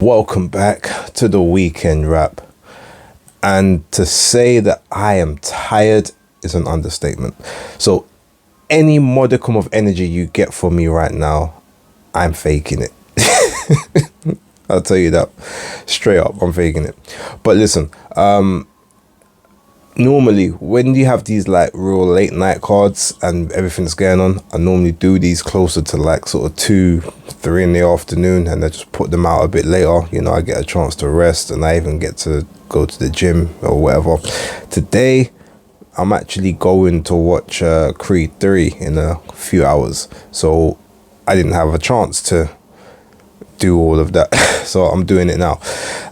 Welcome back to the weekend wrap. And to say that I am tired is an understatement. So any modicum of energy you get from me right now, I'm faking it. I'll tell you that straight up, I'm faking it. But listen, normally when you have these like real late night cards and everything's going on, I normally do these closer to like sort of 2-3 in the afternoon, and I just put them out a bit later. You know, I get a chance to rest and I even get to go to the gym or whatever. Today I'm actually going to watch Creed 3 in a few hours, so I didn't have a chance to do all of that. So I'm doing it now.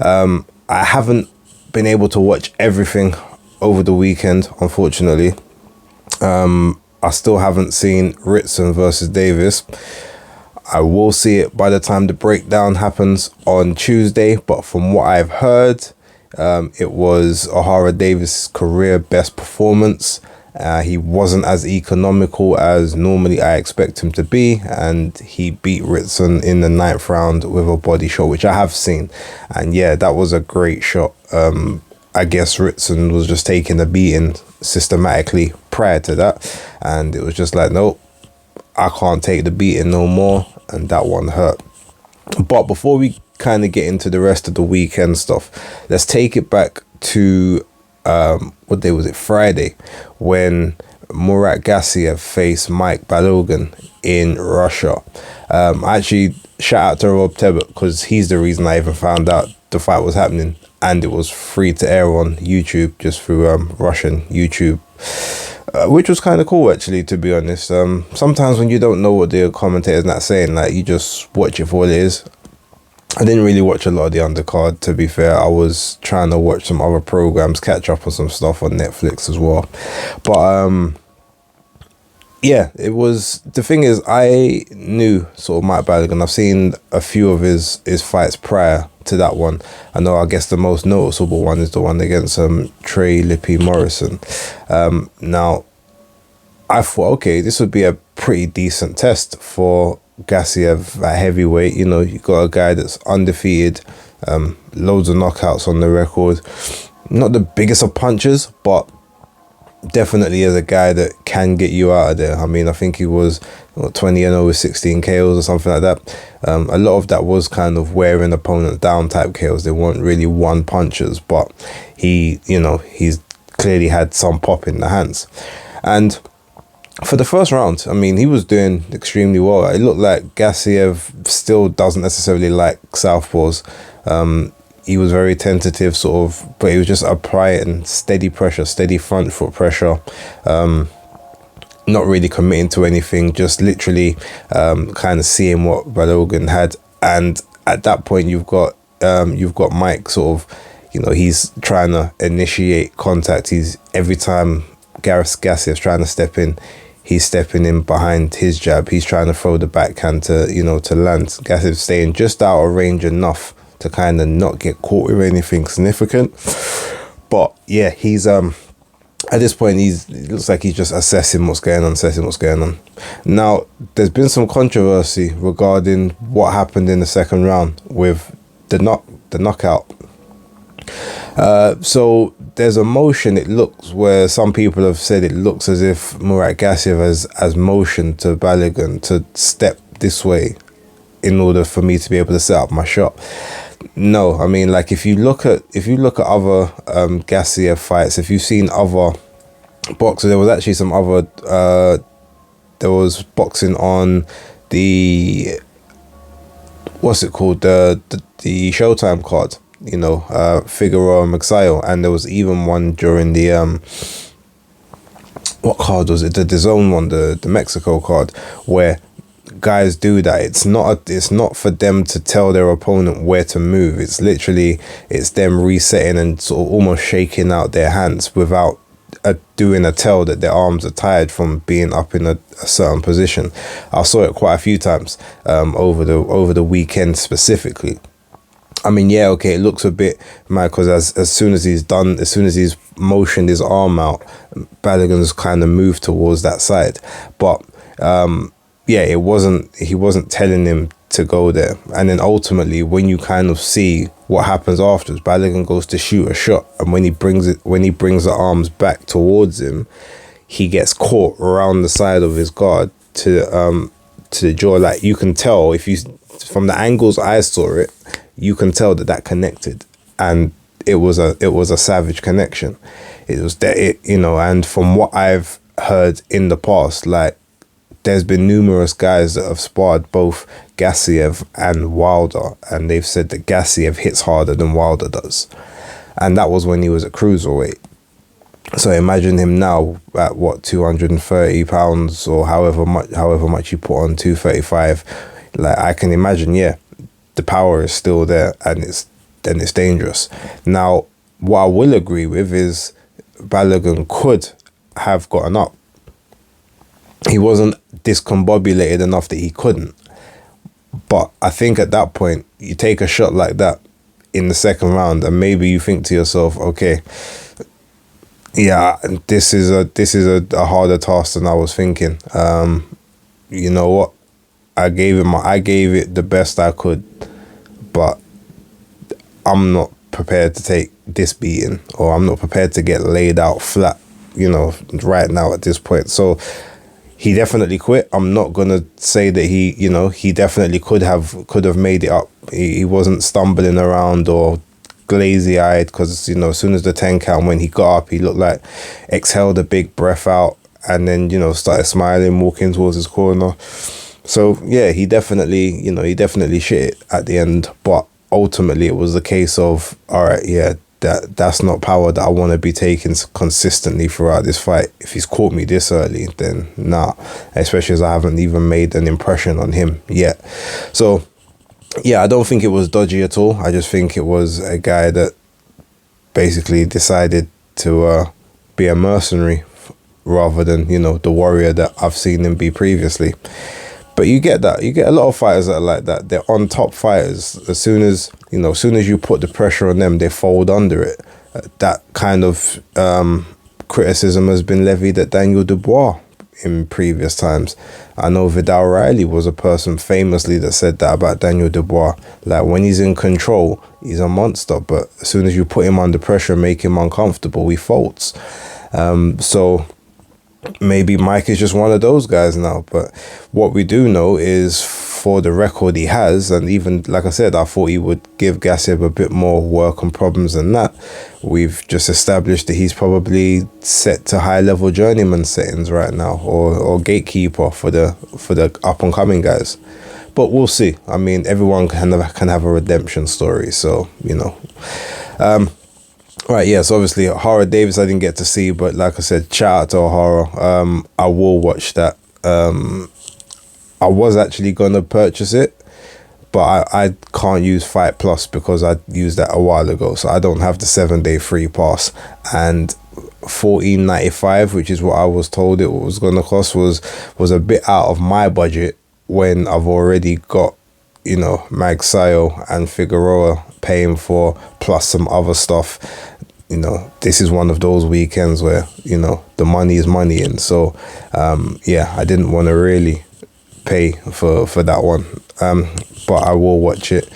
I haven't been able to watch everything over the weekend, unfortunately. I still haven't seen Ritson versus Davies. I will see it by the time the breakdown happens on Tuesday, but from what I've heard, it was Ohara Davies' career best performance. He wasn't as economical as normally I expect him to be, and he beat Ritson in the 9th round with a body shot, which I have seen, and yeah, that was a great shot. I guess Ritson was just taking a beating systematically prior to that, and it was just like, nope, I can't take the beating no more, and that one hurt. But before we kind of get into the rest of the weekend stuff, let's take it back to what day was it? Friday, when Murat Gassiev faced Mike Balogun in Russia. Actually, shout out to Rob Tebbett, because he's the reason I even found out the fight was happening, and it was free to air on YouTube, just through Russian YouTube, which was kind of cool, actually, to be honest. Sometimes when you don't know what the commentator's not saying, like, you just watch it for what it is. I didn't really watch a lot of the undercard, to be fair. I was trying to watch some other programs, catch up on some stuff on Netflix as well. But yeah, it was, the thing is, I knew sort of Mike Balogun. I've seen a few of his fights prior to that one. I know, I guess the most noticeable one is the one against Trey Lippy Morrison. Now, I thought, okay, this would be a pretty decent test for Gassiev at heavyweight. You know, you got a guy that's undefeated, loads of knockouts on the record. Not the biggest of punches, but definitely is a guy that can get you out of there. I mean, I think he was 20-0 with 16 KOs or something like that. A lot of that was kind of wearing opponents down type KOs. They weren't really one punchers, but he, you know, he's clearly had some pop in the hands. And for the first round, I mean, he was doing extremely well. It looked like Gassiev still doesn't necessarily like southpaws. He was very tentative, sort of, but he was just applying steady pressure, steady front foot pressure. Not really committing to anything, just literally kind of seeing what Balogun had. And at that point, you've got Mike sort of, you know, he's trying to initiate contact. He's, every time Gassiev's trying to step in, he's stepping in behind his jab. He's trying to throw the backhand to, you know, to land. Gassiev's staying just out of range enough to kind of not get caught with anything significant. But yeah, he's at this point, it looks like he's just assessing what's going on. Now, there's been some controversy regarding what happened in the second round with the knockout. So there's a motion, it looks, where some people have said it looks as if Murat Gassiev has motioned to Balogun to step this way in order for me to be able to set up my shot. No, I mean, like, if you look at other Gassiev fights, if you've seen other boxers, there was actually some other there was boxing on the, what's it called, the Showtime card, you know, Figaroa and Exile, and there was even one during the what card was it, the zone one, the Mexico card, where guys do that. It's not for them to tell their opponent where to move. It's literally, it's them resetting and sort of almost shaking out their hands without doing a tell that their arms are tired from being up in a certain position. I saw it quite a few times over the weekend specifically. I mean, yeah, okay, it looks a bit mad because as soon as he's motioned his arm out, Balogun's kind of moved towards that side. But yeah, he wasn't telling him to go there. And then ultimately, when you kind of see what happens afterwards, Balogun goes to shoot a shot, and when he brings the arms back towards him, he gets caught around the side of his guard to the jaw. Like, you can tell, if you, from the angles I saw it, you can tell that connected, and it was a savage connection. It was that, and from what I've heard in the past, like, there's been numerous guys that have sparred both Gassiev and Wilder, and they've said that Gassiev hits harder than Wilder does, and that was when he was at cruiserweight. So imagine him now at what, 230 pounds, or however much you put on 235. Like, I can imagine, the power is still there, and it's dangerous. Now, what I will agree with is Balogun could have gotten up. He wasn't discombobulated enough that he couldn't. But I think at that point, you take a shot like that in the second round, and maybe you think to yourself, okay, yeah, this is a harder task than I was thinking. You know what? I gave it the best I could, but I'm not prepared to take this beating, or I'm not prepared to get laid out flat, right now at this point. So he definitely quit. I'm not gonna say that he definitely could have made it up. He wasn't stumbling around or glazy eyed, because as soon as the 10 count, when he got up, he looked like exhaled a big breath out, and then started smiling, walking towards his corner. So yeah, he definitely shit it at the end, but ultimately it was a case of, all right, yeah, that's not power that I want to be taking consistently throughout this fight. If he's caught me this early, then nah, especially as I haven't even made an impression on him yet. So yeah, I don't think it was dodgy at all. I just think it was a guy that basically decided to be a mercenary rather than, the warrior that I've seen him be previously. But you get that. You get a lot of fighters that are like that. They're on top fighters. As soon as you put the pressure on them, they fold under it. That kind of criticism has been levied at Daniel Dubois in previous times. I know Vidal Riley was a person famously that said that about Daniel Dubois. Like, when he's in control, he's a monster. But as soon as you put him under pressure, make him uncomfortable, he folds. So maybe Mike is just one of those guys now. But what we do know is, for the record he has, and even, like I said, I thought he would give Gassiev a bit more work and problems than that. We've just established that he's probably set to high-level journeyman settings right now, or gatekeeper for the up-and-coming guys. But we'll see. I mean, everyone can have a redemption story, so, Right, yeah, so obviously Ohara Davies I didn't get to see, but like I said, shout out to Ohara. I will watch that. I was actually going to purchase it, but I can't use Fight Plus because I used that a while ago, so I don't have the 7-day free pass. And $14.95, which is what I was told it was going to cost, was a bit out of my budget when I've already got, Magsayo and Figaroa paying for, plus some other stuff. This is one of those weekends where, the money is money. And so, yeah, I didn't want to really pay for that one. But I will watch it.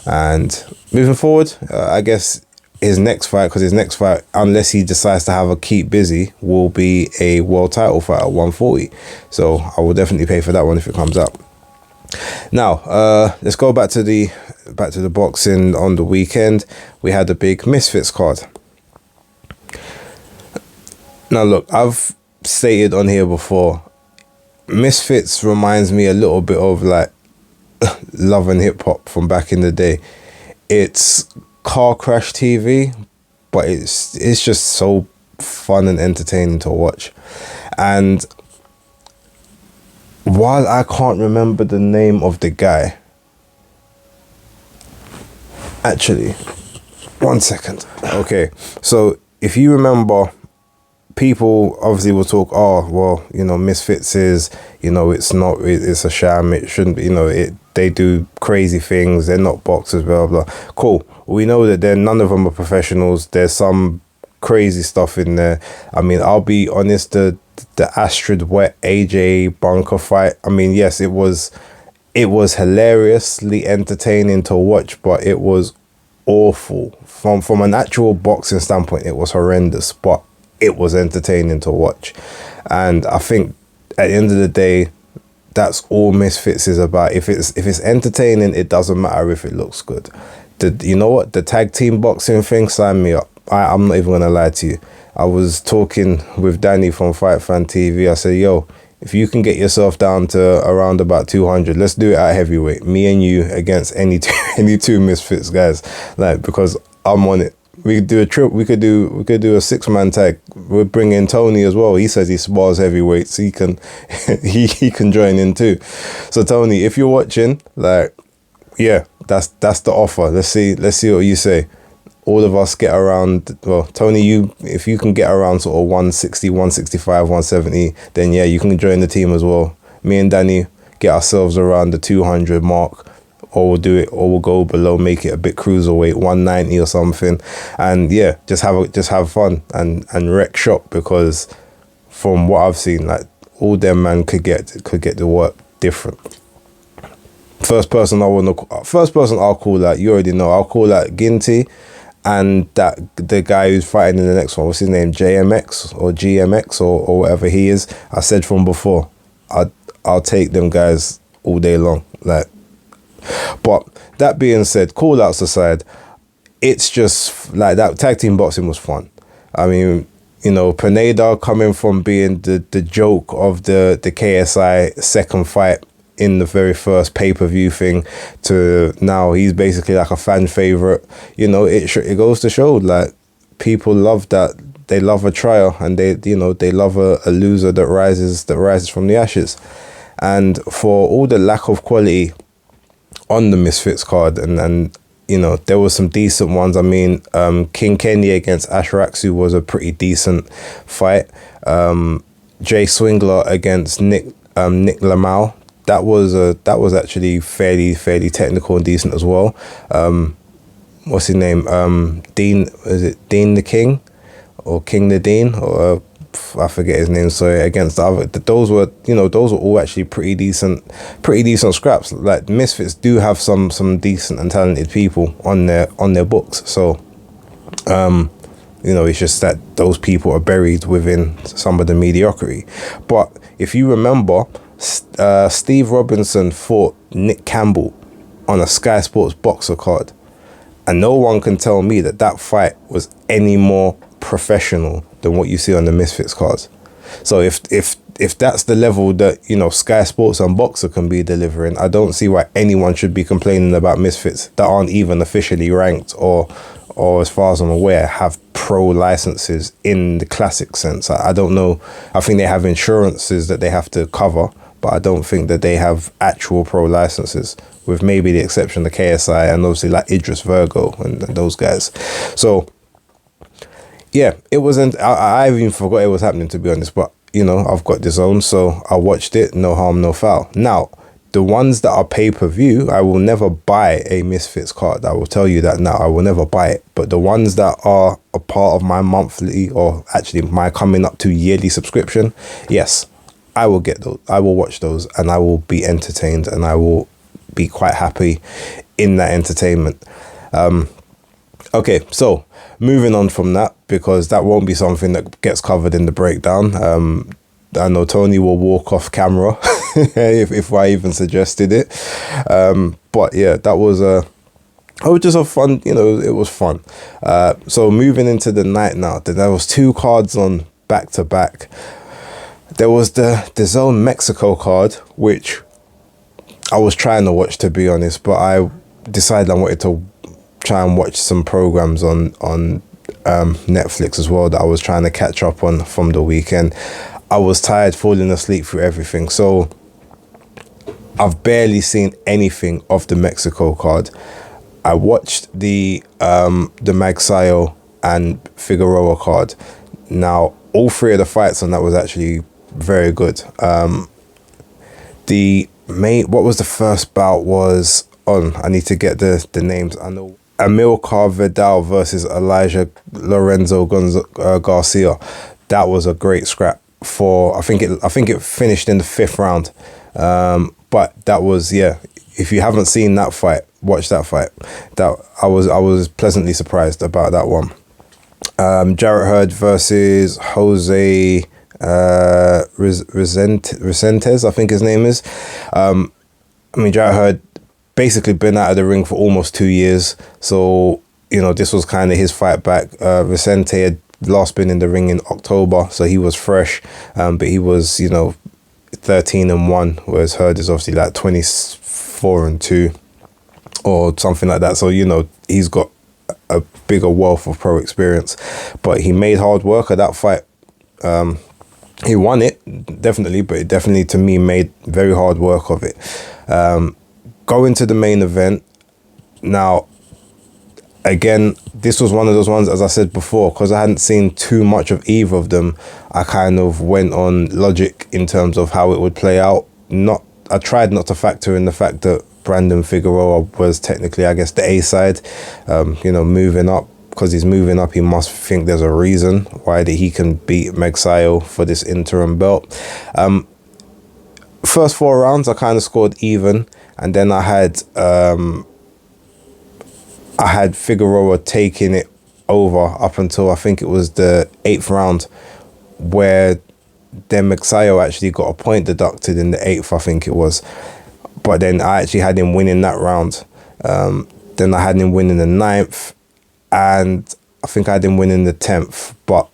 And moving forward, I guess his next fight, unless he decides to have a keep busy, will be a world title fight at 140. So I will definitely pay for that one if it comes up. Now, let's go back to the boxing on the weekend. We had the big Misfits Quad. Now, look, I've stated on here before, Misfits reminds me a little bit of like Love and Hip Hop from back in the day. It's car crash TV, but it's just so fun and entertaining to watch. And while I can't remember the name of the guy, actually, one second. Okay, so if you remember, people obviously will talk, Misfits is, it's a sham, it shouldn't be, they do crazy things, they're not boxers, blah, blah, blah. Cool. We know that none of them are professionals. There's some crazy stuff in there. I mean, I'll be honest, the Astrid Wet AJ Bunker fight, I mean, yes, it was it was hilariously entertaining to watch, but it was awful. From an actual boxing standpoint, it was horrendous, but it was entertaining to watch. And I think at the end of the day, that's all Misfits is about. If it's entertaining, it doesn't matter if it looks good. You know what? The tag team boxing thing, sign me up. I'm not even gonna lie to you. I was talking with Danny from Fight Fan TV. I said, yo, if you can get yourself down to around about 200, let's do it at heavyweight. Me and you against any two Misfits guys. Like, because I'm on it. We could do a trip. We could do a 6-man tag. We'll bring in Tony as well. He says he spars heavyweights. He can he can join in too. So Tony, if you're watching, like, yeah, that's the offer. Let's see what you say. All of us get around. Well, Tony, if you can get around sort of 160, 165, 170, then yeah, you can join the team as well. Me and Danny get ourselves around the 200 mark. Or we'll do it, or we'll go below, make it a bit cruiserweight, 190 or something, and yeah, just have fun and wreck shop, because from what I've seen, like, all them man could get the work different. First person I'll call out, you already know, I'll call out Ginty, and that the guy who's fighting in the next one, what's his name, JMX or GMX or whatever he is. I said from before, I'll take them guys all day long, like. But that being said, call outs aside, it's just like that tag team boxing was fun. I mean, you know, Pineda coming from being the joke of the KSI second fight in the very first pay-per-view thing to now he's basically like a fan favorite. You know, it goes to show, like, people love that. They love a trial, and they love a loser that rises from the ashes. And for all the lack of quality on the Misfits card, and you know, there was some decent ones. I mean, King Kenny against Ash Raksu was a pretty decent fight. Jay Swingler against Nick Lamau, that was actually fairly technical and decent as well. What's his name? Dean, is it Dean the King or King the Dean, or I forget his name, sorry, against the other. Those were all actually pretty decent scraps. Like, Misfits do have some decent and talented people on their books. So, you know, it's just that those people are buried within some of the mediocrity. But if you remember, Steve Robinson fought Nick Campbell on a Sky Sports Boxer card, and no one can tell me that fight was any more professional than what you see on the Misfits cards. So if that's the level that, you know, Sky Sports and Boxer can be delivering, I don't see why anyone should be complaining about Misfits that aren't even officially ranked or as far as I'm aware have pro licenses in the classic sense. I don't know. I think they have insurances that they have to cover, but I don't think that they have actual pro licenses, with maybe the exception of KSI and obviously like Idris Virgo and those guys. So yeah, it wasn't. I even forgot it was happening, to be honest. But you know, I've got the zone, so I watched it. No harm, no foul. Now, the ones that are pay-per-view, I will never buy a Misfits card. I will tell you that now. I will never buy it. But the ones that are a part of my monthly, or actually my coming up to yearly subscription, yes, I will get those. I will watch those, and I will be entertained, and I will be quite happy in that entertainment. Okay, so moving on from that, because that won't be something that gets covered in the breakdown. I know Tony will walk off camera if I even suggested it. But yeah, that was just a fun, you know, it was fun. So moving into the night now, there was 2 cards on back to back. There was the Zone Mexico card, which I was trying to watch, to be honest, but I decided I wanted to try and watch some programs on Netflix as well that I was trying to catch up on from the weekend. I was tired, falling asleep through everything, so I've barely seen anything of the Mexico card. I watched the Magsayo and Figaroa card. Now, all 3 of the fights on that was actually very good. What was the first bout was on? I need to get the names. I know Amilcar Vidal versus Elijah Lorenzo Garcia. That was a great scrap. I think it finished in the 5th round. But that was, yeah, if you haven't seen that fight, watch that fight. That I was pleasantly surprised about that one. Jarrett Hurd versus Jose Resentes, I think his name is. I mean, Jarrett Hurd basically been out of the ring for almost 2 years. So, you know, this was kind of his fight back. Resente had last been in the ring in October, so he was fresh. But he was, you know, 13-1, whereas Hurd is obviously like 24-2 or something like that. So, you know, he's got a bigger wealth of pro experience, but he made hard work of that fight. He won it, definitely, but it definitely, to me, made very hard work of it. Going to the main event. Now, again, this was one of those ones, as I said before, because I hadn't seen too much of either of them, I kind of went on logic in terms of how it would play out. I tried not to factor in the fact that Brandon Figueroa was technically, I guess, the A side, you know, moving up. Because he's moving up, he must think there's a reason why that he can beat Exile for this interim belt. First 4 rounds, I kind of scored even, and then I had Figueroa taking it over up until I think it was the 8th round, where then Exile actually got a point deducted in the 8th, I think it was. But then I actually had him winning that round. Then I had him winning the 9th. And I think I had him winning the 10th, but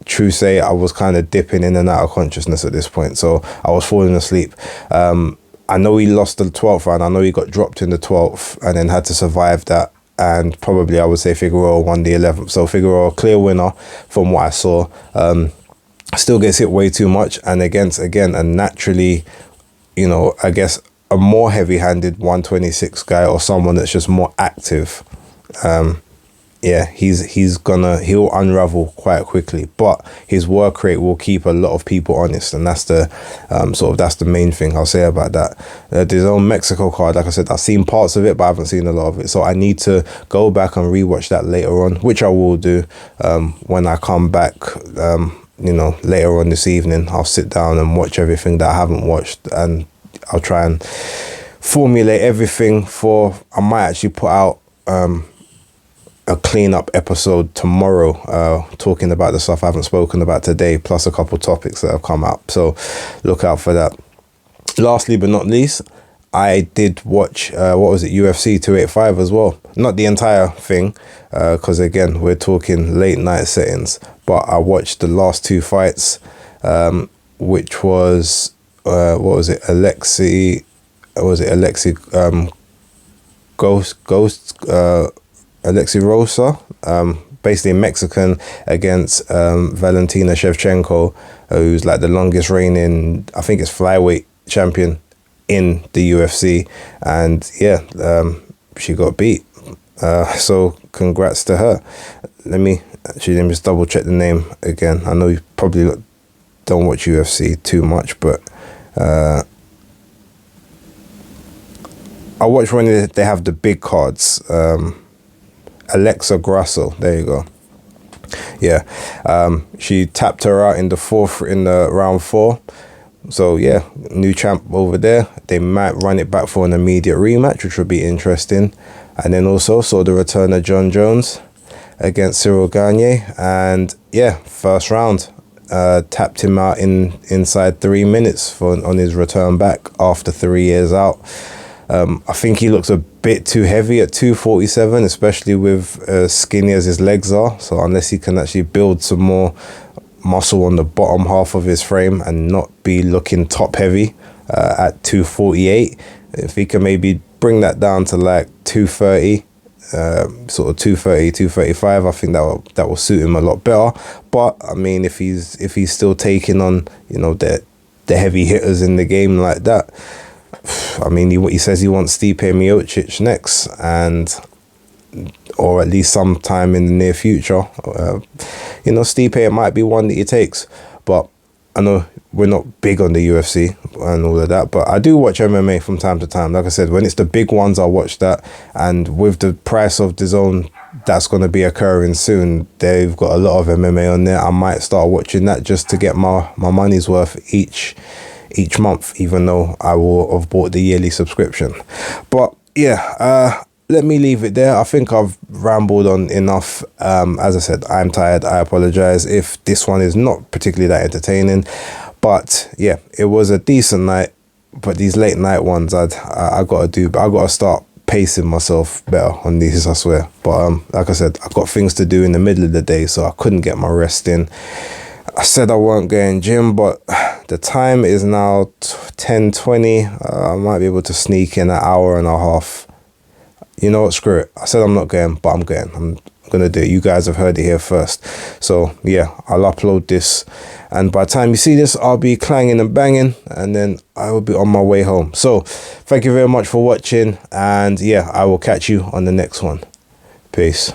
true say, I was kind of dipping in and out of consciousness at this point, so I was falling asleep. I know he lost the 12th round. I know he got dropped in the 12th and then had to survive that. And probably I would say Figueroa won the 11th. So Figueroa, clear winner from what I saw. Still gets hit way too much, and against, again, a naturally, you know, I guess a more heavy-handed 126 guy, or someone that's just more active. Yeah, he'll unravel quite quickly, but his work rate will keep a lot of people honest, and that's the that's the main thing I'll say about that. His own Mexico card, like I said, I've seen parts of it, but I haven't seen a lot of it, so I need to go back and rewatch that later on, which I will do when I come back. You know, later on this evening, I'll sit down and watch everything that I haven't watched, and I'll try and formulate everything I might actually put out a clean-up episode tomorrow, talking about the stuff I haven't spoken about today, plus a couple topics that have come up, so look out for that. Lastly but not least, I did watch UFC 285 as well. Not the entire thing, because again, we're talking late night settings, but I watched the last 2 fights, which was Alexi Rosa, basically Mexican, against Valentina Shevchenko, who's like the longest reigning, I think it's flyweight champion in the UFC, and yeah, she got beat. So congrats to her. Let me just double check the name again. I know you probably don't watch UFC too much, but I watch when they have the big cards. Alexa Grasso, there you go. Yeah, she tapped her out in the round 4. So yeah, new champ over there. They might run it back for an immediate rematch, which would be interesting. And then also saw the return of John Jones against Cyril Gagne, and yeah, first round, tapped him out inside 3 minutes on his return back after 3 years out. I think he looks a bit too heavy at 247, especially with skinny as his legs are. So unless he can actually build some more muscle on the bottom half of his frame and not be looking top heavy at 248, if he can maybe bring that down to like 230, sort of 230, 235, I think that will suit him a lot better. But I mean, if he's still taking on, you know, the heavy hitters in the game like that, I mean, he says he wants Stipe Miocic next, or at least sometime in the near future. You know, Stipe, it might be one that he takes, but I know we're not big on the UFC and all of that, but I do watch MMA from time to time. Like I said, when it's the big ones, I'll watch that. And with the price of DAZN that's going to be occurring soon, they've got a lot of MMA on there. I might start watching that just to get my money's worth each each month, even though I will have bought the yearly subscription. But yeah, let me leave it there. I think I've rambled on enough. As I said, I'm tired. I apologize if this one is not particularly that entertaining, but yeah, it was a decent night. But these late night ones, I gotta do. But I gotta start pacing myself better on these, I swear. But like I said, I got things to do in the middle of the day, so I couldn't get my rest in. I said I weren't going gym, but the time is now 10:20. I might be able to sneak in an hour and a half. You know what, screw it. I said I'm not going, but I'm going. I'm gonna do it. You guys have heard it here first. So yeah, I'll upload this, and by the time you see this, I'll be clanging and banging, and then I will be on my way home. So thank you very much for watching, and yeah, I will catch you on the next one. Peace.